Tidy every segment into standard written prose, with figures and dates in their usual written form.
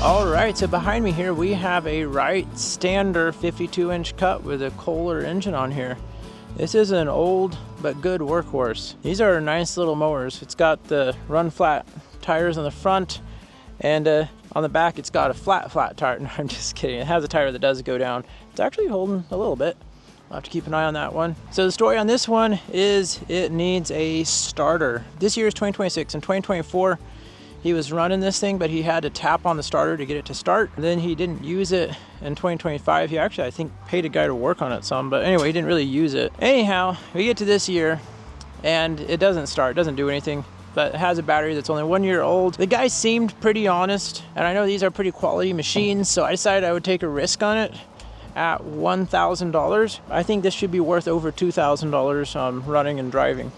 All right, so behind me here we have a Wright Stander 52-inch cut with a Kohler engine on here. This is an old but good workhorse. These are nice little mowers. It's got the run flat tires on the front, and on the back it's got a flat tire. No, I'm just kidding. It has a tire that does go down. It's actually holding a little bit. I'll have to keep an eye on that one. So the story on this one is it needs a starter. This year is 2026. In 2024, he was running this thing, but he had to tap on the starter to get it to start. Then he didn't use it in 2025. He actually, I think, paid a guy to work on it some, but anyway, he didn't really use it. Anyhow, we get to this year and it doesn't start, it doesn't do anything, but it has a battery that's only 1 year old. The guy seemed pretty honest, and I know these are pretty quality machines, so I decided I would take a risk on it at $1,000. I think this should be worth over $2,000 running and driving.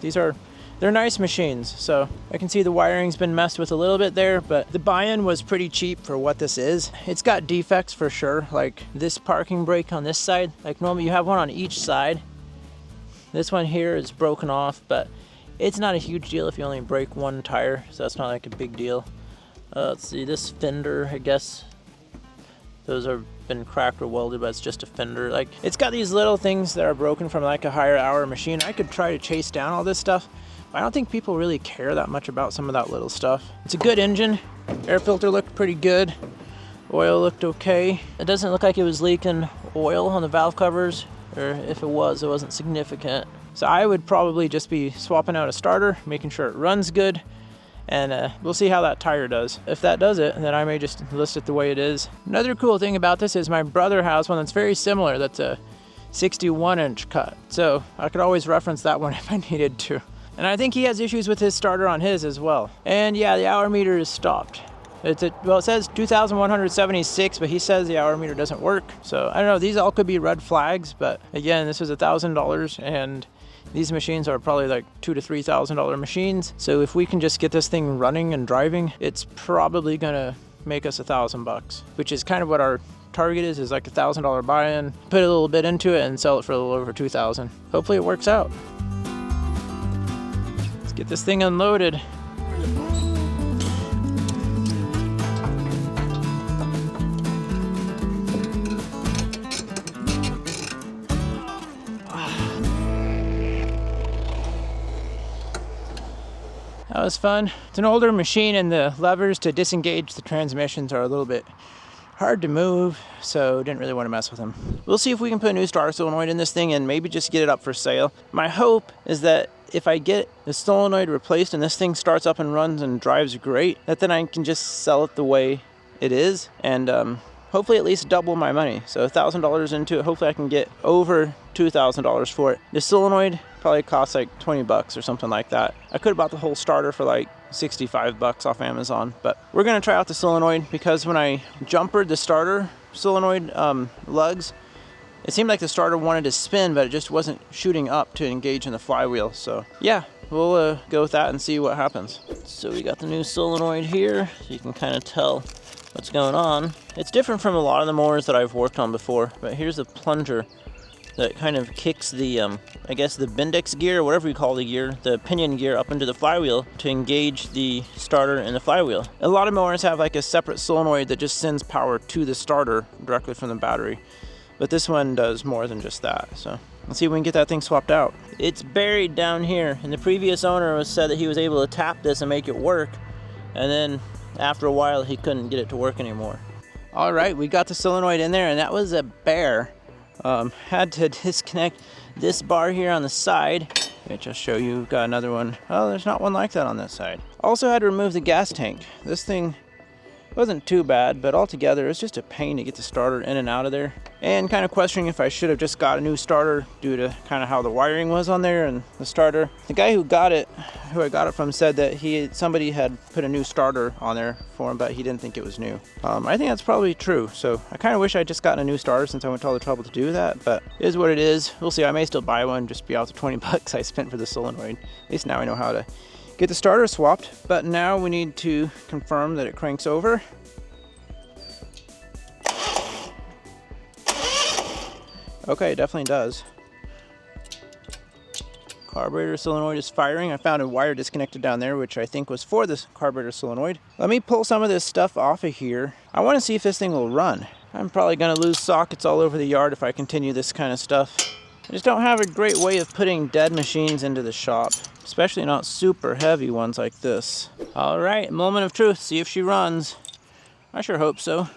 They're nice machines, so I can see the wiring's been messed with a little bit there, but the buy-in was pretty cheap for what this is. It's got defects for sure, like this parking brake on this side. Like normally you have one on each side. This one here is broken off, but it's not a huge deal if you only break one tire, so that's not like a big deal. Let's see, this fender, I guess those are been cracked or welded, but it's just a fender. Like, it's got these little things that are broken from like a higher hour machine. I could try to chase down all this stuff, but I don't think people really care that much about some of that little stuff. It's a good engine. Air filter looked pretty good. Oil looked okay. It doesn't look like it was leaking oil on the valve covers, or if it was, it wasn't significant. So I would probably just be swapping out a starter, making sure it runs good, and we'll see how that tire does. If that does it, then I may just list it the way it is. Another cool thing about this is my brother has one that's very similar. That's a 61-inch cut. So I could always reference that one if I needed to. And I think he has issues with his starter on his as well. And yeah, the hour meter is stopped. Well, it says 2,176, but he says the hour meter doesn't work. So I don't know, these all could be red flags, but again, this is $1,000, and these machines are probably like $2,000 to $3,000 machines. So if we can just get this thing running and driving, it's probably gonna make us $1,000, which is kind of what our target is like $1,000 buy-in, put a little bit into it and sell it for a little over $2,000. Hopefully it works out. Let's get this thing unloaded. That was fun. It's an older machine, and the levers to disengage the transmissions are a little bit hard to move, so didn't really want to mess with them. We'll see if we can put a new starter solenoid in this thing and maybe just get it up for sale. My hope is that if I get the solenoid replaced and this thing starts up and runs and drives great, that then I can just sell it the way it is, and hopefully at least double my money. So $1,000 into it, hopefully I can get over $2,000 for it. The solenoid probably costs like 20 bucks or something like that. I could have bought the whole starter for like 65 bucks off Amazon, but we're gonna try out the solenoid because when I jumpered the starter solenoid lugs, it seemed like the starter wanted to spin, but it just wasn't shooting up to engage in the flywheel. So yeah, we'll go with that and see what happens. So we got the new solenoid here, so you can kind of tell what's going on. It's different from a lot of the mowers that I've worked on before, but here's the plunger that kind of kicks the, I guess the Bendix gear, whatever you call the gear, the pinion gear up into the flywheel to engage the starter and the flywheel. A lot of mowers have like a separate solenoid that just sends power to the starter directly from the battery, but this one does more than just that. So let's see if we can get that thing swapped out. It's buried down here, and the previous owner said that he was able to tap this and make it work, and then after a while he couldn't get it to work anymore. All right, we got the solenoid in there, and that was a bear. Had to disconnect this bar here on the side, which I'll show you. Got another one. Oh, there's not one like that on that side. Also had to remove the gas tank. This thing wasn't too bad, but altogether it's just a pain to get the starter in and out of there, and kind of questioning if I should have just got a new starter due to kind of how the wiring was on there and the starter. The guy who I got it from said that somebody had put a new starter on there for him, but he didn't think it was new. I think that's probably true, so I kind of wish I'd just gotten a new starter since I went to all the trouble to do that, but it is what it is. We'll see. I may still buy one, just be out the 20 bucks I spent for the solenoid. At least now I know how to get the starter swapped, but now we need to confirm that it cranks over. Okay, it definitely does. Carburetor solenoid is firing. I found a wire disconnected down there, which I think was for this carburetor solenoid. Let me pull some of this stuff off of here. I want to see if this thing will run. I'm probably going to lose sockets all over the yard if I continue this kind of stuff. I just don't have a great way of putting dead machines into the shop, especially not super heavy ones like this. All right, moment of truth. See if she runs. I sure hope so.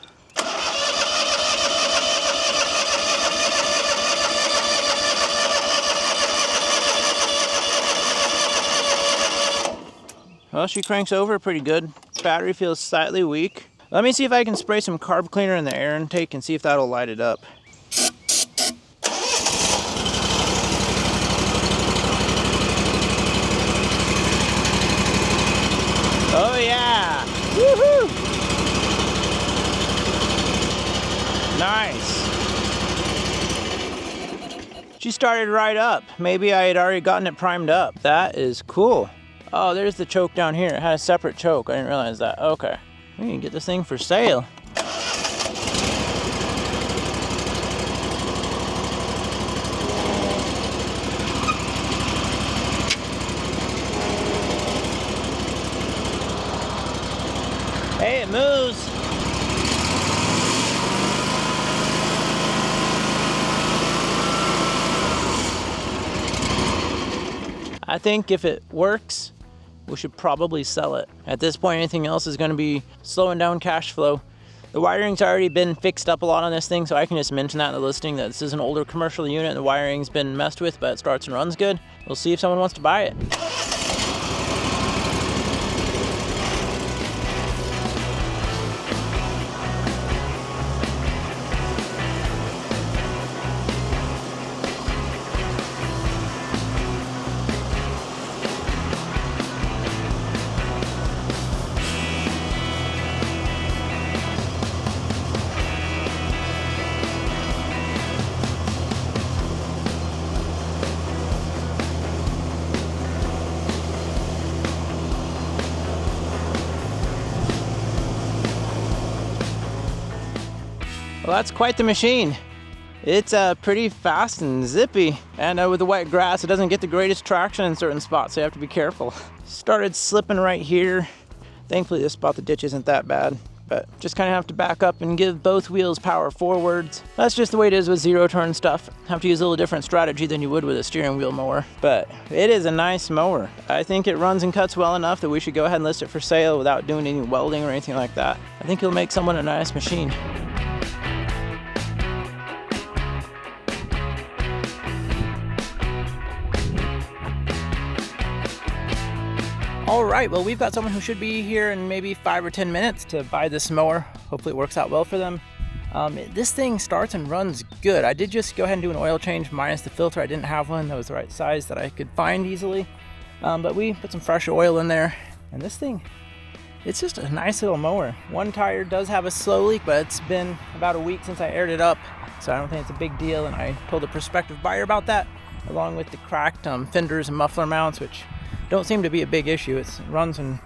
Well, she cranks over pretty good. Battery feels slightly weak. Let me see if I can spray some carb cleaner in the air intake and see if that'll light it up. Oh yeah! Woohoo! Nice. She started right up. Maybe I had already gotten it primed up. That is cool. Oh, there's the choke down here. It had a separate choke. I didn't realize that. Okay. We can get this thing for sale. Hey, it moves. I think if it works, we should probably sell it. At this point, anything else is going to be slowing down cash flow. The wiring's already been fixed up a lot on this thing, so I can just mention that in the listing that this is an older commercial unit and the wiring's been messed with, but it starts and runs good. We'll see if someone wants to buy it. Well, that's quite the machine. It's pretty fast and zippy, and with the wet grass it doesn't get the greatest traction in certain spots, so you have to be careful. Started slipping right here. Thankfully this spot the ditch isn't that bad, but just kind of have to back up and give both wheels power forwards. That's just the way it is with zero turn stuff. Have to use a little different strategy than you would with a steering wheel mower, but it is a nice mower. I think it runs and cuts well enough that we should go ahead and list it for sale without doing any welding or anything like that. I think it'll make someone a nice machine. All right, well, we've got someone who should be here in maybe 5 or 10 minutes to buy this mower. Hopefully it works out well for them. This thing starts and runs good. I did just go ahead and do an oil change minus the filter. I didn't have one that was the right size that I could find easily. But we put some fresh oil in there, and this thing, it's just a nice little mower. One tire does have a slow leak, but it's been about a week since I aired it up, so I don't think it's a big deal, and I told a prospective buyer about that, along with the cracked fenders and muffler mounts, which don't seem to be a big issue. It runs and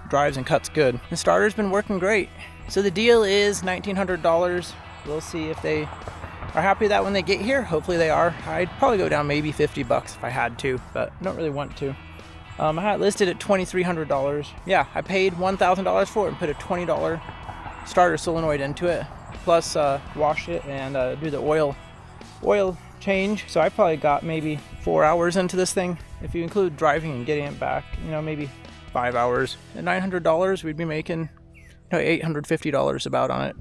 drives and cuts good. The starter's been working great. So the deal is $1,900. We'll see if they are happy with that when they get here. Hopefully they are. I'd probably go down maybe 50 bucks if I had to, but don't really want to. I had it listed at $2,300. Yeah, I paid $1,000 for it and put a $20 starter solenoid into it, plus wash it and do the oil change. So I probably got maybe 4 hours into this thing. If you include driving and getting it back, maybe 5 hours. At $900, we'd be making $850 about on it.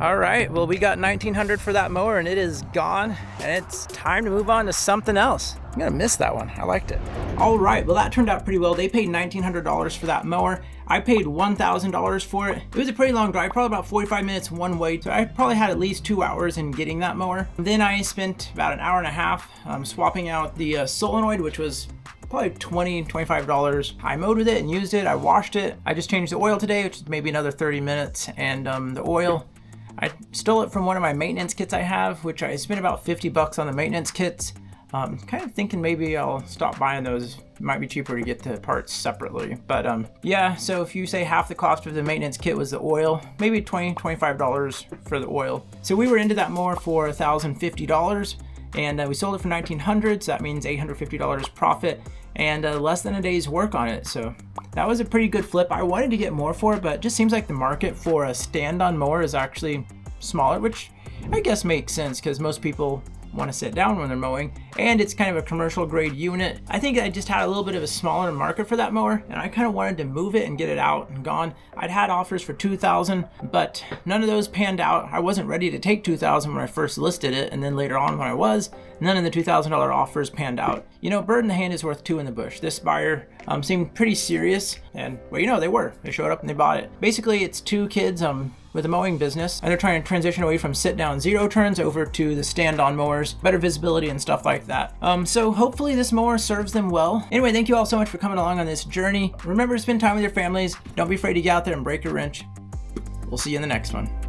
All right, well, we got $1,900 for that mower and it is gone, and it's time to move on to something else. I'm gonna miss that one. I liked it. All right, well, that turned out pretty well. They paid $1,900 for that mower. I paid $1,000 for it. It was a pretty long drive, probably about 45 minutes one way. So I probably had at least 2 hours in getting that mower. Then I spent about an hour and a half swapping out the solenoid, which was probably $20, $25. I mowed with it and used it. I washed it. I just changed the oil today, which is maybe another 30 minutes. And the oil, I stole it from one of my maintenance kits I have, which I spent about 50 bucks on the maintenance kits. Kind of thinking maybe I'll stop buying those. It might be cheaper to get the parts separately. But yeah, so if you say half the cost of the maintenance kit was the oil, maybe $25 for the oil. So we were into that mower for $1,050, and we sold it for $1,900, so that means $850 profit, and less than a day's work on it. So that was a pretty good flip. I wanted to get more for it, but it just seems like the market for a stand-on mower is actually smaller, which I guess makes sense because most people want to sit down when they're mowing, and it's kind of a commercial grade unit. I think I just had a little bit of a smaller market for that mower, and I kind of wanted to move it and get it out and gone. I'd had offers for $2,000, but none of those panned out. I wasn't ready to take $2,000 when I first listed it, and then later on when I was, none of the $2,000 offers panned out. You know, bird in the hand is worth two in the bush. This buyer seemed pretty serious, and well, you know, they were. They showed up and they bought it. Basically, it's two kids with a mowing business, and they're trying to transition away from sit-down zero turns over to the stand-on mowers, better visibility and stuff like that. So hopefully this mower serves them well. Anyway, thank you all so much for coming along on this journey. Remember to spend time with your families. Don't be afraid to get out there and break a wrench. We'll see you in the next one.